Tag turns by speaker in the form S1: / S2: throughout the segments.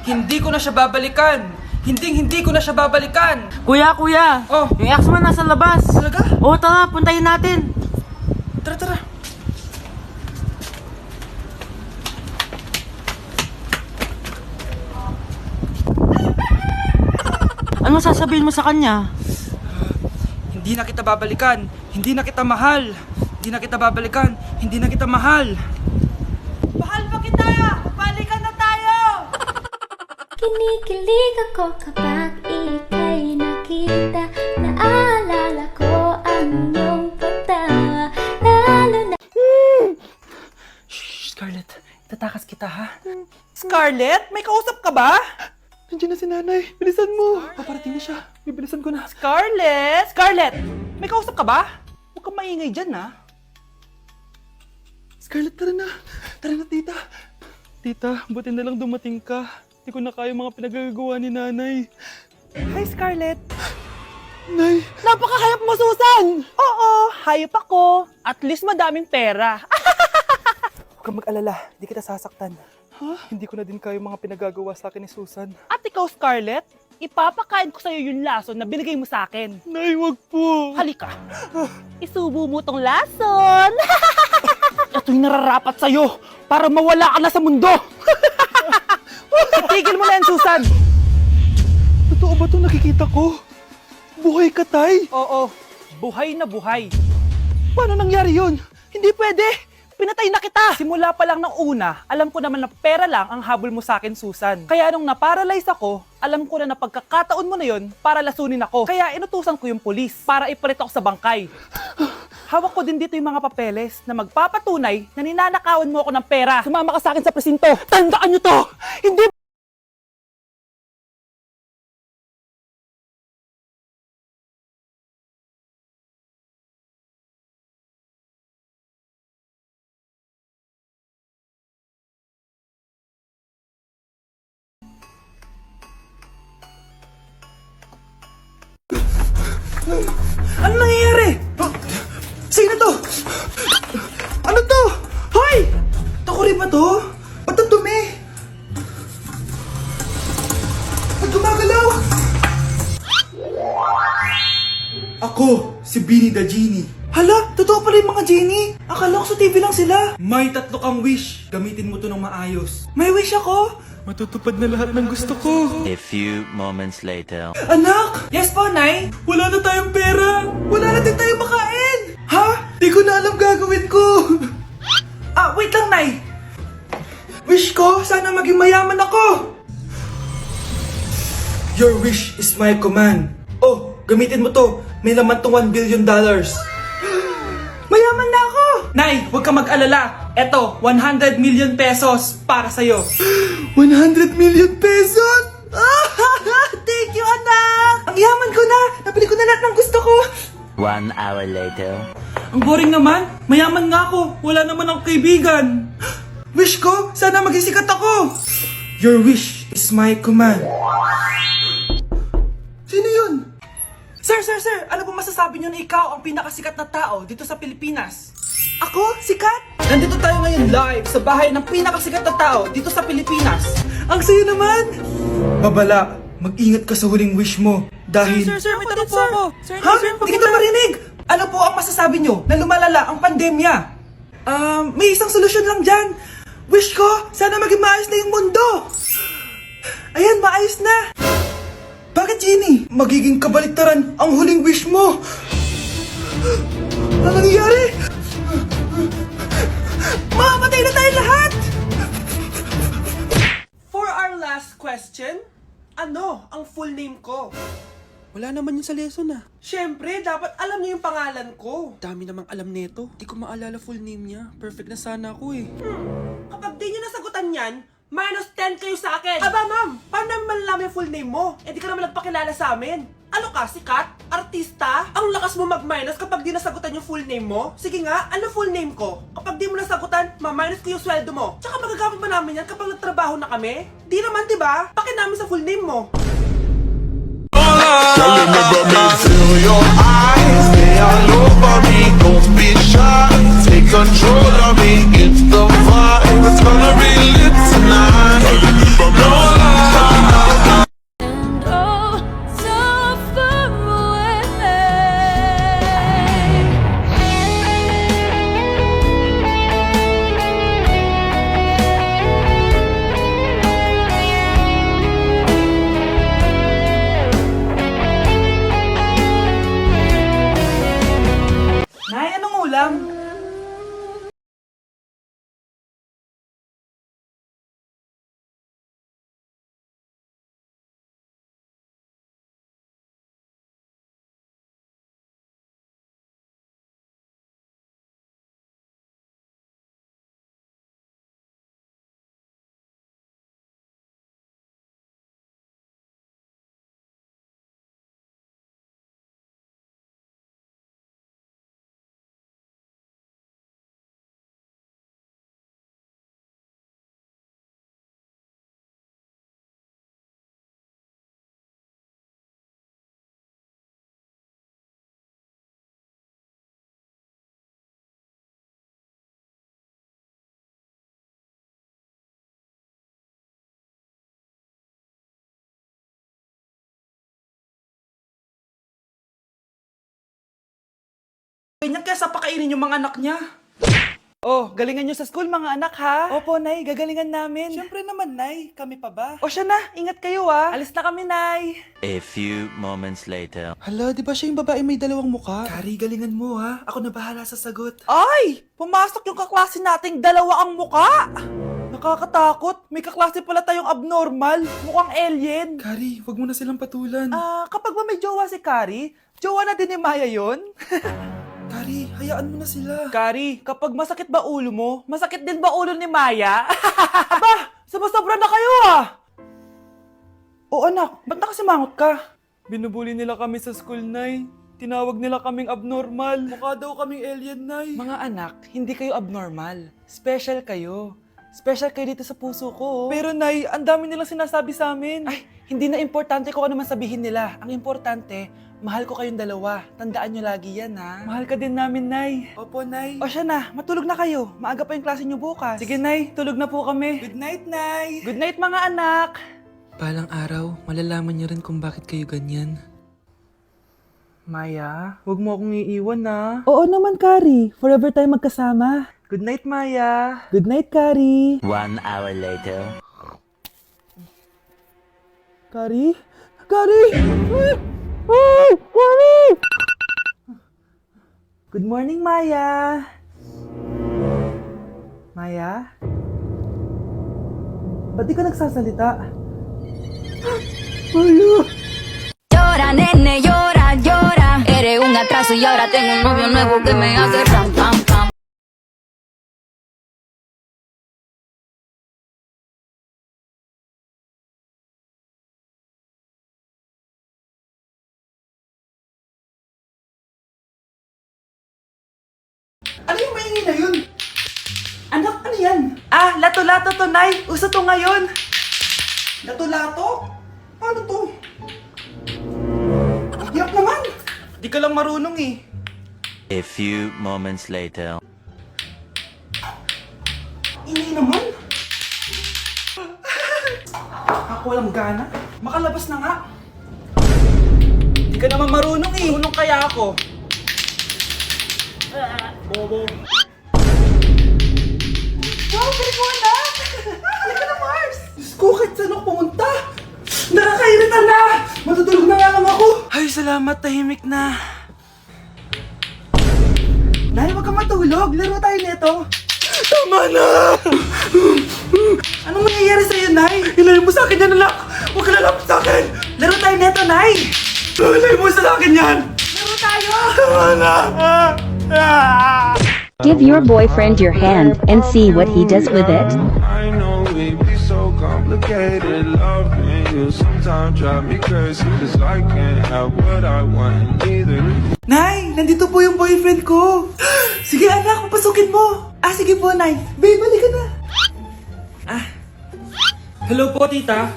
S1: Hindi ko na siya babalikan. Hindi ko na siya babalikan.
S2: Kuya!
S1: Oh.
S2: Yung ex mo nasa labas!
S1: Talaga?
S2: Oo, tara, puntayin natin!
S1: Tara.
S2: Ano sasabihin mo sa kanya?
S1: Hindi na kita babalikan. Hindi na kita mahal. Hindi na kita babalikan. Hindi na kita mahal. Mahal pa kita! Balikan na tayo!
S3: Kinikilig ako kapag ika'y nakita. Naalala ko ang iyong pagtawa. Lalo na
S1: Shh, Scarlett. Itatakas kita, ha? Scarlett? May kausap ka ba? Nandiyan na si nanay. Bilisan mo. Paparating na siya. Bibilisan ko na. Scarlett! Scarlett! May kausap ka ba? Huwag kang maingay dyan, ha? Scarlett, tara na. Tara na, tita. Tita, buti na lang dumating ka. Hindi ko na kaya mga pinagagawa ni nanay. Hi, Scarlett. Nay. Napakahayap mo, Susan! Oo, hayop ako. At least madaming pera. Huwag kang mag-alala. Hindi kita sasaktan. Hindi ko na din kaya mga pinagagawa sa akin ni Susan. At ikaw, Scarlett, ipapakain ko sa'yo yung lason na binigay mo sa akin. Nay, wag po. Halika. Isubo mo tong lason. Ito'y nararapat sa'yo para mawala ka na sa mundo. Itigil mo na yan, Susan. Totoo ba ito nakikita ko? Buhay ka, Tay? Oo, buhay na buhay. Paano nangyari yun? Hindi pwede. Pinatay na kita! Simula pa lang ng una, alam ko naman na pera lang ang habol mo sa akin, Susan. Kaya nung naparalyze ako, alam ko na pagkakataon mo na yon para lasunin ako. Kaya inutusan ko yung polis para ipalit ako sa bangkay. Hawak ko din dito yung mga papeles na magpapatunay na ninanakawan mo ako ng pera. Sumama ka sa akin sa presinto. Tandaan nyo to! Hindi Ano nangyayari? Sino to? Ano to? Hoy! Takuri ba to? Ba't ang dumi? Ba't gumagalaw? Ako, si Beanie the Genie. Hala, totoo pala yung mga genie. Akala ko sa TV lang sila. May 3 kang wish. Gamitin mo to ng maayos. May wish ako? Matutupad na lahat ng gusto ko.
S4: A few moments later.
S1: Anak! Yes po, Nay? Wala na tayong pera! Wala na din tayong makain! Ha? Di ko na alam gagawin ko! Wait lang, Nay! Wish ko, sana maging mayaman ako! Your wish is my command. Oh, gamitin mo to. May laman tong $1 billion. Mayaman na ako! Nay, huwag ka mag-alala. Eto, 100 million pesos para sa'yo. 100 million pesos? Thank you, anak! Ang yaman ko na! Nabili ko na lahat ng gusto ko!
S4: 1 hour later.
S1: Ang boring naman. Mayaman nga ako. Wala naman akong kaibigan. Wish ko, sana maging sikat ako. Your wish is my command. Sino yun? Sir! Ano po masasabi niyo na ikaw ang pinakasikat na tao dito sa Pilipinas? Ako? Sikat? Nandito tayo ngayon live sa bahay ng pinakasikat na tao dito sa Pilipinas. Ang sayo naman! Babala, mag-ingat ka sa huling wish mo. Dahil... Sir, may tanong po ako. Ha? Hindi kita marinig! Ano po ang masasabi nyo na lumalala ang pandemya? May isang solusyon lang dyan. Wish ko, sana maging maayos na yung mundo. Ayan, maayos na. Bakit, Genie? Magiging kabaliktaran ang huling wish mo. Ano nangyayari? Mamamatay na tayo lahat! For our last question, ano ang full name ko?
S5: Wala naman yun sa lesson ah.
S1: Siyempre, dapat alam niyo yung pangalan ko.
S5: Dami namang alam nito. Di ko maalala full name niya. Perfect na sana ako eh.
S1: Kapag di niyo nasagutan yan, minus 10 kayo sa akin. Aba, ma'am, paano namin malalaman yung full name mo? Eh, di ka naman nagpakilala sa amin. Ano ka, sikat? Artista? Ang lakas mo mag-minus kapag di nasagutan yung full name mo? Sige nga, ano full name ko? Kapag di mo nasagutan, ma-minus ko yung sweldo mo. Tsaka magagamit ba namin yan kapag nagtrabaho na kami? Di naman, di ba? Paki namin sa full name mo.
S6: Girl, remember me, feel your eyes, they all over me, don't be shy, take control of me, it's the vibe, it's gonna be lit tonight, no lie.
S1: Ganyan kesa pakainin yung mga anak niya.
S5: Oh, galingan nyo sa school mga anak ha? Opo, Nay, gagalingan namin. Siyempre naman, Nay. Kami pa ba? O siya na, ingat kayo ah. Alis na kami, Nay.
S4: A few moments later.
S5: Hala, di ba siya yung babae may dalawang muka? Kari, galingan mo ha. Ako na bahala sa sagot. Ay! Pumasok yung kaklase nating dalawa ang muka! Nakakatakot. May kaklase pala tayong abnormal. Mukhang alien. Kari, wag mo na silang patulan. Kapag ba may jowa si Kari, jowa na din ni Maya yun? Kari, hayaan mo na sila. Kari, kapag masakit ba ulo mo, masakit din ba ulo ni Maya? Aba, sumasobra na kayo ah! O anak, ba't nakasimangot ka? Binubuli nila kami sa school, Nay. Tinawag nila kaming abnormal. Mukha daw kaming alien, Nay. Mga anak, hindi kayo abnormal. Special kayo. Special kayo dito sa puso ko. Pero Nay, ang dami nilang sinasabi sa amin. Ay, hindi na importante kung ano man sabihin nila. Ang importante, mahal ko kayong dalawa. Tandaan nyo lagi yan, ha? Mahal ka din namin, Nay. Opo, Nay. O siya na, matulog na kayo. Maaga pa yung klase nyo bukas. Sige, Nay, tulog na po kami. Good night, Nay. Good night, mga anak. Balang araw, malalaman niyo rin kung bakit kayo ganyan. Maya, huwag mo akong iiwan, na. Oo naman, Kari. Forever tayo magkasama. Good night, Maya. Good night, Kari.
S4: 1 hour later.
S5: Kari? Kari! Kari! Good morning, Maya. Maya? Ba't di ka nagsasalita? Maya!
S7: Llora, nene, llora, llora. Eres un atraso y ahora tengo un novio nuevo que me hace ram, pam, pam.
S1: Ano yung maingay na yun? Anak, ano yan?
S5: Ah, lato-lato to, Nay. Uso to ngayon.
S1: Lato-lato? Paano to? Ang hirap naman.
S5: Di ka lang marunong eh.
S4: A few moments later.
S1: Ingay naman. Ako walang gana. Makalabas na nga.
S5: Di ka naman marunong eh.
S1: Marunong kaya ako. Bobo. Wow, galing mo anak! Halika na, Mars! Diyos ko, kahit saan ako pumunta! Nakakairita na! Matutulog na nga lang ako!
S5: Ay, salamat. Tahimik na.
S1: Nay, wag kang matulog! Laro tayo nito!
S5: Tama na!
S1: Anong nangyayari sa'yo, Nay?
S5: Ilayin mo sa akin yan, anak! Huwag ka lalapit sa akin!
S1: Laro tayo nito, Nay!
S5: Ilayin mo sa akin yan!
S1: Laro tayo!
S5: Tama na!
S8: Give your boyfriend your hand and see what he does with it.
S6: I know it be so complicated. Loving you sometimes drive me crazy. Cause I can't have what I want either.
S1: Nay, nandito po yung boyfriend ko! Sige anak, papasukin mo! Ah, sige po, Nay. Babe, balik ka na! Ah. Hello po, tita.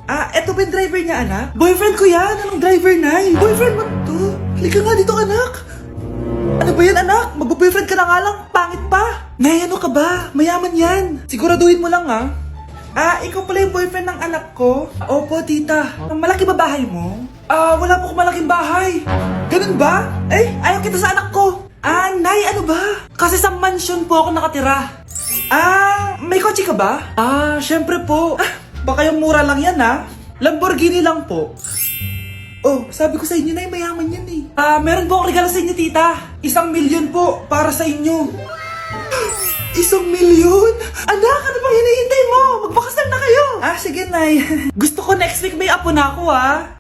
S1: Ah, eto ba yung driver niya, anak? Boyfriend ko yan! Anong driver, Nay? Boyfriend mo to? Halika nga dito, anak! Ano ba yan, anak? Mag-boyfriend ka na nga lang, pangit pa! Nay, ano ka ba? Mayaman yan! Siguraduhin mo lang, ha? Ah, ikaw pala yung boyfriend ng anak ko? Opo, tita. Malaki ba bahay mo? Ah, wala po akong malaking bahay. Ganun ba? Eh, ayaw kita sa anak ko. Ah, Nay, ano ba? Kasi sa mansion po ako nakatira. Ah, may kotse ka ba? Ah, syempre po. Ah, baka yung mura lang yan, ha? Lamborghini lang po. Oh, sabi ko sa inyo, Nay, mayaman yan eh. Ah, meron po akong regalo sa inyo, tita. 1,000,000 po para sa inyo. 1,000,000? Anak, ano bang hinihintay mo? Magpakasal na kayo. Ah, sige, Nay. Gusto ko next week may apo na ako, ha?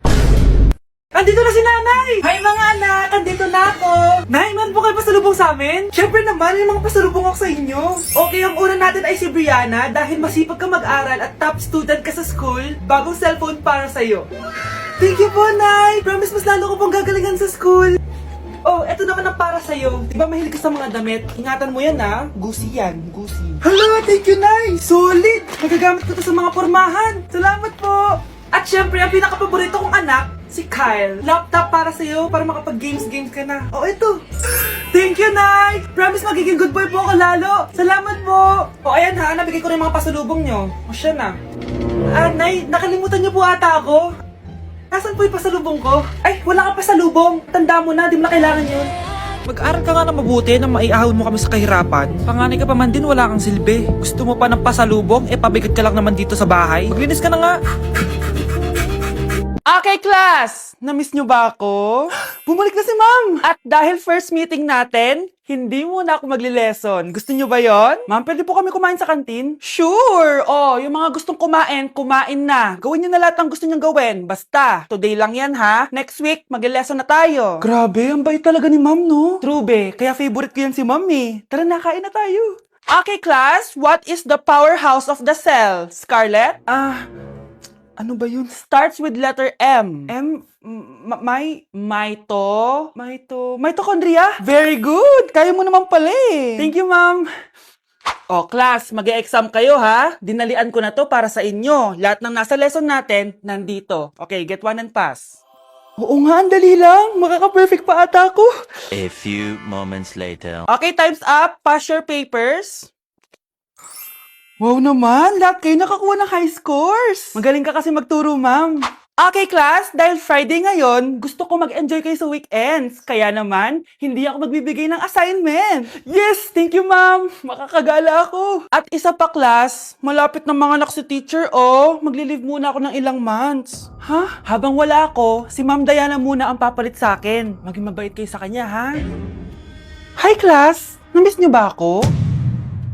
S1: Andito na si Nanay! Hi mga anak! Andito na ako! Nay, man po kayo pasalubong sa amin? Siyempre naman, may mga pasalubong ako sa inyo. Okay, ang una natin ay si Brianna dahil masipag ka mag-aral at top student ka sa school. Bagong cellphone para sa'yo. Thank you po, Nay! Promise mas lalo ko pong gagalingan sa school. Oh, eto naman ang para sa'yo. Diba mahilig ka sa mga damit? Ingatan mo yan, ha? Gucci yan, Gucci. Hala, thank you, Nay! Solid! Magagamit ko to sa mga pormahan. Salamat po! At syempre, ang pinaka-paborito kong anak, si Kyle. Laptop para sa'yo, para makapag-games ka na. Oh, ito. Thank you, Nay! Promise magiging good boy po ako lalo. Salamat po! O, ayan ha, nabigay ko na yung mga pasalubong nyo. O, siya na. Ah, Nay, nakalimutan niyo po ata ako. Nasaan po yung pasalubong ko? Ay, wala ka pasalubong. Tanda mo na, di mo na kailangan yun.
S5: Mag-aral ka nga na mabuti na maiahon mo kami sa kahirapan. Panganay ka pa man din, wala kang silbi. Gusto mo pa ng pasalubong, pabigat ka lang naman dito sa bahay. Maglinis ka na nga. Okay, class! Namiss nyo ba ako? Bumalik na si ma'am! At dahil first meeting natin, hindi muna ako magli-lesson. Gusto nyo ba yon? Ma'am, pwede po kami kumain sa kantin? Sure! Oh, yung mga gustong kumain, kumain na. Gawin nyo na lahat ng gusto nyo gawin. Basta, today lang yan ha. Next week, magli-lesson na tayo. Grabe, ang bait talaga ni ma'am, no? True, be. Kaya favorite ko yan si ma'am eh. Tara na, kain na tayo. Okay, class. What is the powerhouse of the cell? Scarlett? Ano ba yun? Starts with letter M. Mitochondria? Very good! Kaya mo naman pala eh. Thank you, ma'am. Oh, class, mag-e-exam kayo ha. Dinalian ko na to para sa inyo. Lahat ng nasa lesson natin, nandito. Okay, get one and pass. Oo nga, ang dali lang. Makaka-perfect pa ata ako.
S4: A few moments later.
S5: Okay, time's up. Pass your papers. Wow naman, lahat kayo nakakuha ng high scores. Magaling ka kasi magturo, ma'am. Okay, class, dahil Friday ngayon, gusto ko mag-enjoy kayo sa weekends. Kaya naman, hindi ako magbibigay ng assignment. Yes, thank you, ma'am. Makakagala ako. At isa pa, class, malapit na mga anak si teacher, oh. Magli-leave muna ako ng ilang months. Ha? Habang wala ako, si Ma'am Diana muna ang papalit sa akin. Maging mabait kayo sa kanya, ha? Hi, class. Namiss niyo ba ako?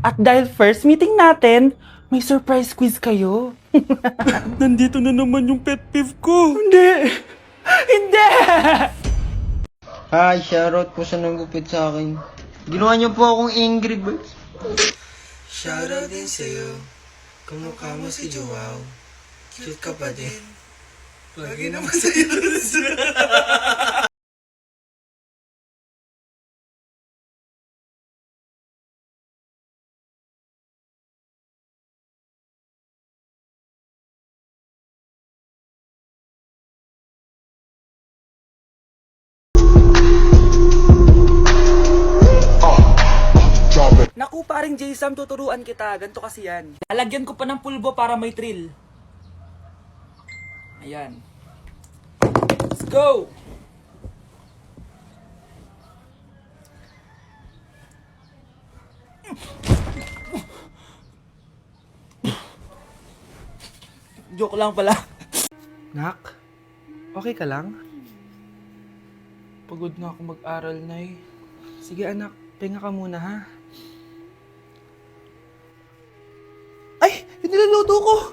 S5: At dahil first meeting natin, may surprise quiz kayo. Nandito na naman yung pet peeve ko. Hindi! Hindi!
S9: Hi, shoutout po sa nagupit sa akin. Ginawa niyo po akong Angry Birds.
S10: Shoutout din sa'yo. Kamukha mo si Joao. Cute ka pa din. Lagi naman sa'yo.
S5: Naku, paring Jason, tuturuan kita. Ganto kasi yan. Alagyan ko pa ng pulbo para may thrill. Ayan. Let's go! Joke lang pala. Nak, okay ka lang? Pagod na ako mag-aral, Nay. Sige anak, pahinga ka muna ha. Ay! Yung niluluto ko!